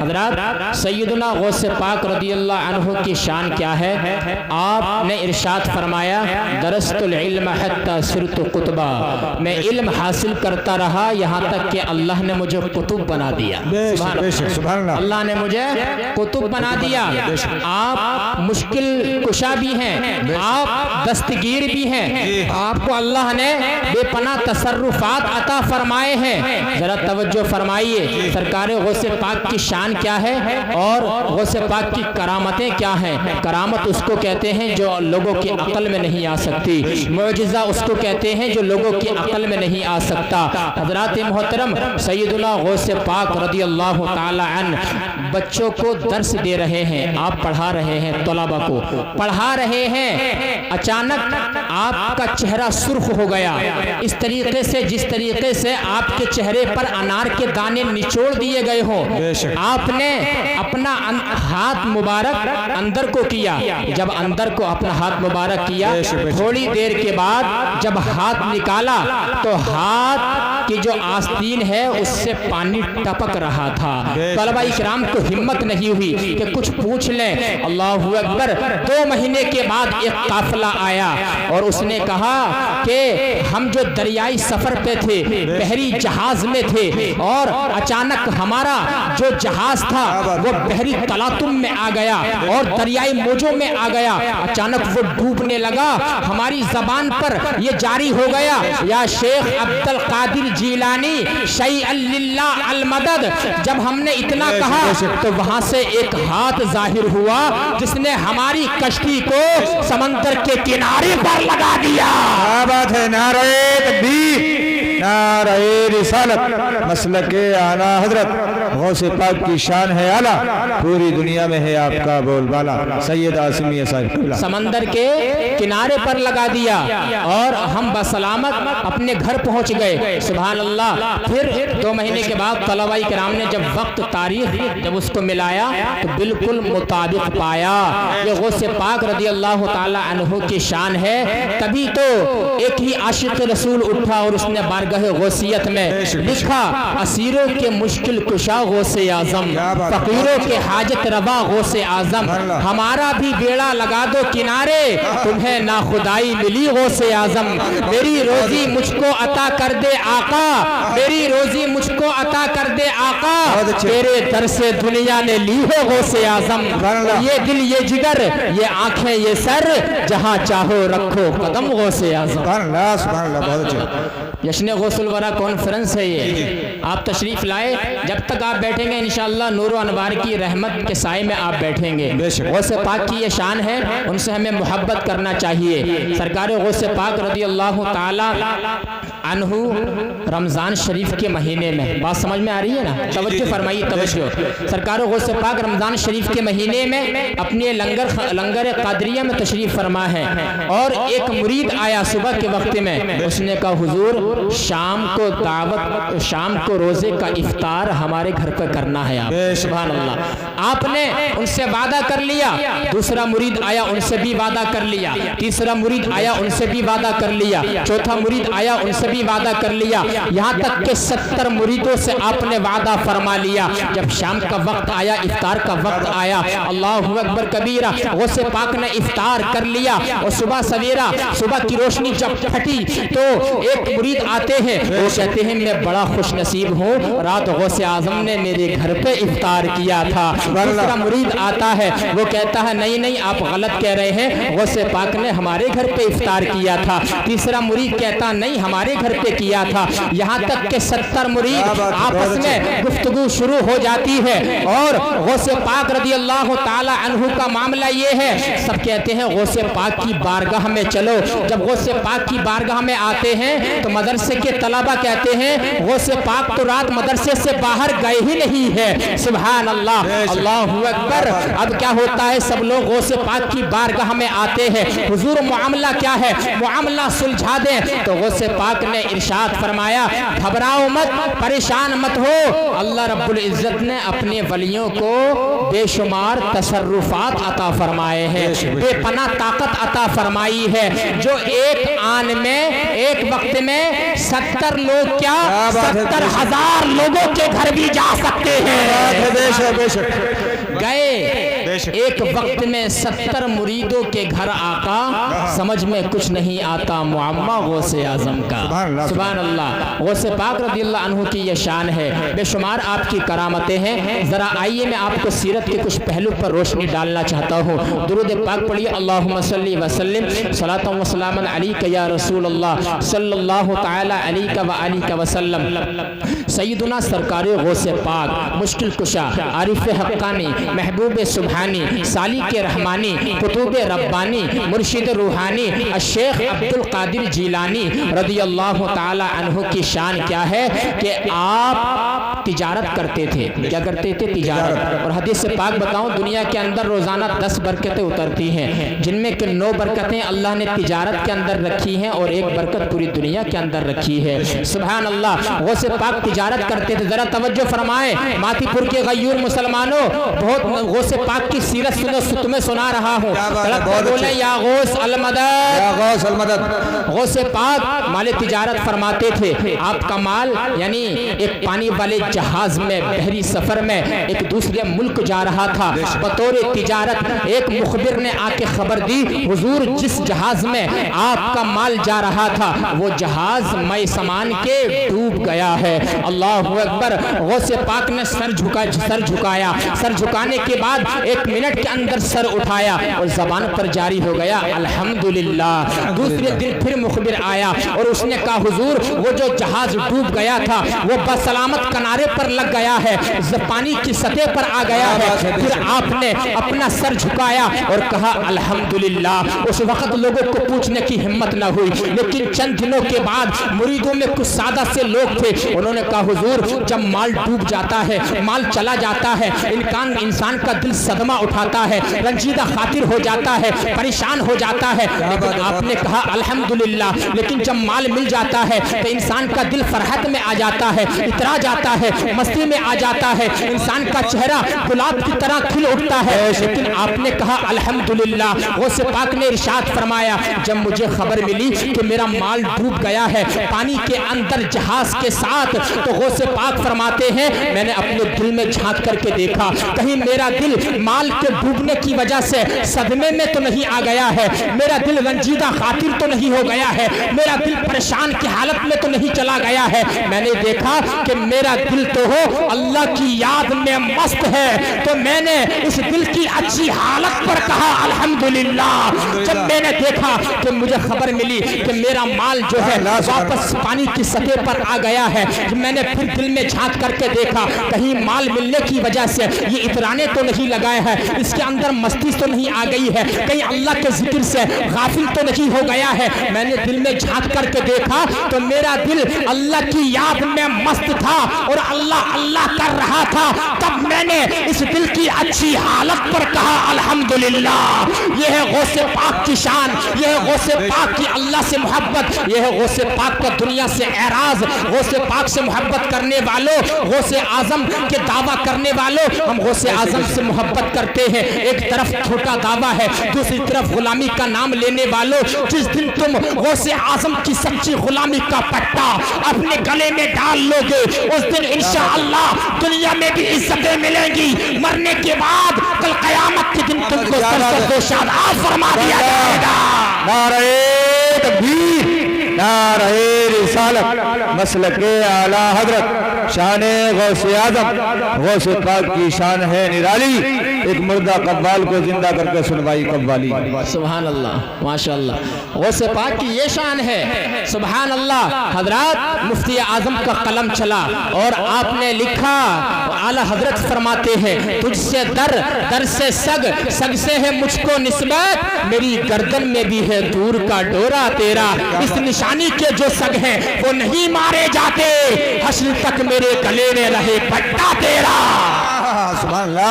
حضرات سیدنا غوث پاک رضی اللہ عنہ کی شان کیا ہے؟ آپ نے ارشاد فرمایا درست العلم حتی صرت قطبا، میں علم حاصل کرتا رہا یہاں تک کہ اللہ نے مجھے قطب بنا دیا۔ سبحان اللہ، اللہ نے مجھے قطب بنا دیا۔ آپ مشکل کشا بھی ہیں، آپ دستگیر بھی ہیں، آپ کو اللہ نے بے پناہ تصرفات عطا فرمائے ہیں۔ ذرا توجہ فرمائیے، سرکار غوث پاک کی شان کیا ہے اور غوث پاک کی کرامتیں کیا ہیں؟ کرامت اس کو کہتے ہیں جو لوگوں کی عقل میں نہیں آ سکتی، معجزہ اس کو کہتے ہیں جو لوگوں کی عقل میں نہیں آ سکتا۔ حضرات محترم، سیدنا غوث پاک رضی اللہ تعالی عنہ بچوں کو درس دے رہے ہیں، آپ پڑھا رہے ہیں، طلبہ کو پڑھا رہے ہیں، اچانک آپ کا چہرہ سرخ ہو گیا، اس طریقے سے جس طریقے سے آپ کے چہرے پر انار کے دانے نچوڑ دیے گئے ہوں۔ آپ نے اپنا ہاتھ مبارک اندر کو کیا، جب اندر کو اپنا ہاتھ مبارک کیا، تھوڑی دیر کے بعد جب ہاتھ نکالا تو ہاتھ کی جو آستین ہے اس سے پانی ٹپک رہا تھا۔ طلبہ اکرام کو ہمت نہیں ہوئی کہ کچھ پوچھ لیں۔ اللہ اکبر، 2 مہینے کے بعد ایک قافلہ آیا اور اس نے کہا کہ ہم جو دریائی سفر پہ تھے، بحری جہاز میں تھے اور اچانک ہمارا جو جہاز تھا وہ بحری تلاطم میں آ گیا اور دریائی موجوں میں آ گیا، اچانک وہ ڈوبنے لگا، ہماری زبان پر یہ جاری ہو گیا یا شیخ عبد القادر جیلانی شیئا للہ المدد۔ جب ہم نے اتنا کہا تو وہاں سے ایک ہاتھ ظاہر ہوا جس نے ہماری کشتی کو سمندر کے کنارے پر لگا دیا۔ کیا بات ہے، نعرہ تکبیر، نعرہ رسالت، مسلک اعلیٰ حضرت غوث پاک کی شان ہے اعلیٰ، پوری دنیا میں ہے آپ کا بول بالا۔ سید عاصمیہ صاحب سمندر کے کنارے پر لگا دیا اور ہم بسلامت اپنے گھر پہنچ گئے۔ سبحان اللہ۔ پھر 2 مہینے کے بعد طلبہ کرام نے جب وقت تاریخ جب اس کو ملایا تو بالکل مطابق پایا۔ یہ غوث پاک رضی اللہ تعالی عنہ کی شان ہے۔ تبھی تو ایک ہی عاشق رسول اٹھا اور اس نے بارگاہ غوثیت میں لکھا اسیروں کے مشکل کشا غوث اعظم، فقیروں کے حاجت روا غوث اعظم، ہمارا بھی بیڑا لگا دو کنارے، تمہیں ناخدائی ملی غوث اعظم، میری روزی مجھ کو عطا کر دے آقا، میری روزی مجھ کو عطا کر دے آقا، تیرے در سے دنیا نے لی ہے غوث اعظم، یہ دل یہ جگر یہ آنکھیں یہ سر، جہاں چاہو رکھو قدم غوث اعظم۔ سبحان اللہ، سبحان اللہ، بہت اچھا۔ جشن غوث الورا کانفرنس ہے یہ، آپ تشریف لائے، جب تک آپ بیٹھیں گے انشاءاللہ نور و انوار کی رحمت کے سائے میں آپ بیٹھیں گے۔ غوث پاک کی یہ شان ہے، ان سے ہمیں محبت کرنا چاہیے۔ سرکار غوث پاک رضی اللہ تعالی عنہ رمضان شریف کے مہینے میں، بات سمجھ میں آ رہی ہے نا؟ توجہ فرمائیے، توجہ۔ سرکار غوث پاک رمضان شریف کے مہینے میں اپنے لنگر قادریہ میں تشریف فرما ہے اور ایک مرید آیا صبح کے وقت میں، اس نے کہا حضور شام کو دعوت، شام کو روزے کا افطار ہمارے گھر پر کرنا ہے آپ۔ سبحان اللہ۔ آپ نے ان سے وعدہ کر لیا، دوسرا مرید آیا ان سے بھی وعدہ کر لیا، تیسرا مرید آیا ان سے بھی وعدہ کر لیا، چوتھا مرید آیا ان سے بھی وعدہ کر لیا، یہاں تک کہ 70 مریدوں سے آپ نے وعدہ فرما لیا۔ جب شام کا وقت آیا، افطار کا وقت آیا، اللہ اکبر کبیرہ، غوث پاک نے افطار کر لیا اور صبح سویرا، صبح کی روشنی جب پھٹی تو ایک مرید آتے ہیں، وہ کہتے ہیں میں بڑا خوش نصیب ہوں، رات غوث اعظم نے میرے گھر پہ افطار کیا تھا۔ دوسرا مرید آتا ہے، وہ کہتا ہے نہیں نہیں آپ غلط کہہ رہے ہیں، غوث پاک نے ہمارے گھر پہ افطار کیا تھا۔ تیسرا مرید کہتا نہیں ہمارے گھر پہ کیا تھا، یہاں تک کہ 70 مرید آپس میں گفتگو شروع ہو جاتی ہے اور غوث پاک رضی اللہ تعالی عنہ کا معاملہ یہ ہے، سب کہتے ہیں غوث پاک کی بارگاہ میں چلو۔ جب غوث پاک کی بارگاہ میں آتے ہیں تو مدرسے کے طلبہ کہتے ہیں غوث پاک تو رات مدرسے سے باہر گئے ہی نہیں ہے۔ سبحان اللہ، اللہ اکبر۔ اب کیا ہوتا ہے، سب لوگ غوث پاک کی بارگاہ میں آتے ہیں، حضور معاملہ کیا ہے، معاملہ سلجھا دیں۔ تو غوث پاک نے ارشاد فرمایا گھبراؤ مت، پریشان مت ہو، اللہ رب العزت نے اپنے ولیوں کو بے شمار تصرفات عطا فرمائے ہیں، بے پناہ طاقت عطا فرمائی ہے، جو ایک آن میں ایک وقت میں 70 لوگ کیا 70,000 لوگوں کے گھر بھی جا سکتے ہیں۔ گئے ایک وقت میں 70 مریدوں کے گھر آقا، سمجھ میں کچھ نہیں آتا معمہ غوث اعظم کا۔ سبحان اللہ، غوث پاک رضی اللہ عنہ کی یہ شان ہے، بے شمار آپ کی کرامتیں ہیں۔ ذرا آئیے میں آپ کو سیرت کے کچھ پہلو پر روشنی ڈالنا چاہتا ہوں۔ درود پاک پڑھیے، اللہم صلی وسلم صلاۃ و سلاما علیک یا رسول اللہ صلی اللہ تعالی علیک وآلہ وسلم۔ سیدنا سرکار غوث پاک، مشکل کشا، عارف حقانی، محبوب سبحانی، سالک رحمانی، قطب ربانی، مرشد روحانی، الشیخ عبد القادر جیلانی رضی اللہ تعالی عنہ کی شان کیا ہے کہ آپ تجارت کرتے تھے۔ کیا کرتے تھے؟ تجارت۔ اور حدیث سے پاک بتاؤں، دنیا کے اندر روزانہ 10 برکتیں اترتی ہیں، جن میں کہ 9 برکتیں اللہ نے تجارت کے اندر رکھی ہیں اور 1 برکت پوری دنیا کے اندر رکھی ہے۔ سبحان اللہ، غوث پاک تجارت کرتے تھے۔ ذرا توجہ فرمائیں ماتی پور کے غیور مسلمانوں، بہت غوث پاک کی سیرت سنو، تمہیں سنا رہا ہوں۔ بولیں یا غوث المدد، یا غوث المدد۔ غوث پاک مال تجارت فرماتے تھے۔ آپ کا مال یعنی ایک پانی والے جہاز میں بحری سفر میں ایک دوسرے ملک جا رہا تھا، بطور تجارت ایک مخبر نے آ کے خبر دی، حضور جس جہاز میں آپ کا مال جا رہا تھا وہ جہاز مے سامان کے ڈوب گیا ہے۔ اللہ اکبر۔ غوث پاک نے سر جھکایا، سر جھکانے کے بعد 1 منٹ کے اندر سر اٹھایا اور زبان پر جاری ہو گیا الحمدللہ۔ دوسرے دن پھر مخبر آیا اور اس نے کہا حضور وہ جو جہاز ڈوب گیا تھا وہ بسلامت کنارے پر لگ گیا ہے، پانی کی سطح پر آ گیا ہے۔ پھر آپ نے اپنا سر جھکایا اور کہا الحمدللہ۔ اس وقت لوگوں کو پوچھنے کی ہمت نہ ہوئی، لیکن چند دنوں کے بعد مریدوں میں کچھ سادہ سے لوگ تھے، انہوں نے کہا حضور جب مال ڈوب جاتا ہے، مال چلا جاتا ہے، انسان کا دل صدمہ اٹھاتا ہے، رنجیدہ خاطر ہو جاتا ہے، پریشان ہو جاتا ہے، لیکن آپ نے کہا الحمدللہ۔ لیکن جب مال مل جاتا ہے تو انسان کا دل فرحت میں آ جاتا ہے، اترا جاتا ہے، مستی میں آ جاتا ہے، انسان کا چہرہ گلاب کی طرح کھل اٹھتا ہے۔ لیکن آپ نے کہا الحمدللہ۔ غوث پاک نے ارشاد فرمایا جب مجھے خبر ملی کہ میرا مال ڈوب گیا ہے پانی کے اندر جہاز کے ساتھ، تو غوث پاک فرماتے ہیں میں نے اپنے دل میں جھانک کر کے دیکھا کہیں میرا دل مال کے ڈوبنے کی وجہ سے صدمے میں تو نہیں آ گیا ہے، میرا دل رنجیدہ خاطر تو نہیں ہو گیا ہے، میرا دل پریشان کی حالت میں تو نہیں چلا گیا ہے۔ میں نے دیکھا کہ میرا دل تو ہو اللہ کی یاد میں مست ہے، تو میں نے اس دل کی اچھی حالت پر کہا الحمدللہ۔ جب میں نے دیکھا کہ مجھے خبر ملی کہ میرا مال جو ہے واپس پانی کی سطح پر آ گیا ہے، میں نے پھر دل میں جھانک کر کے دیکھا کہیں مال ملنے کی وجہ سے یہ اترانے تو نہیں لگائے ہیں، اس کے اندر مستی تو نہیں آ گئی ہے، کہیں اللہ کے ذکر سے غافل تو نہیں ہو گیا ہے۔ میں نے دل میں جھانک کر کے دیکھا تو میرا دل اللہ کی یاد میں مست تھا اور اللہ اللہ کر رہا تھا۔ تب میں نے اس دل کی اچھی حالت پر کہا الحمدللہ۔ یہ ہے غوث پاک کی شان، یہ ہے غوث پاک کی اللہ سے محبت، یہ ہے غوث پاک کا دنیا سے اعراض۔ غوث پاک سے محبت کرنے والوں، غوث اعظم کے دعویٰ کرنے والوں، ہم غوث اعظم سے محبت کرتے ہیں۔ ایک طرف چھوٹا دعویٰ ہے، دوسری طرف غلامی کا نام لینے والوں، جس دن تم غوث اعظم کی سچی غلامی کا پٹا اپنے گلے میں ڈال لو گے، اس دن انشاءاللہ دنیا میں بھی عزتیں ملیں گی، مرنے کے بعد کل قیامت کے دن تم کو سرزد و شاداب فرما دیا جائے گا۔ نعرہ تکبیر، نعرہ رسالت، مسلک اعلی حضرت، شان غوث اعظم، غوث پاک کی شان ہے نرالی، ایک مردہ قوال کو زندہ کر کے سنوائی قوالی۔ سبحان اللہ، ماشاءاللہ، غوث پاک کی یہ شان ہے۔ سبحان اللہ۔ حضرات مفتی اعظم کا قلم چلا اور آپ نے لکھا، اعلی حضرت فرماتے ہیں تجھ سے در سے سگ سے ہے مجھ کو نسبت، میری گردن میں بھی ہے دور کا ڈورا تیرا، اس نشانی کے جو سگ ہیں وہ نہیں مارے جاتے، حشر تک میرے گلے میں رہے پٹا تیرا۔ سبحان اللہ،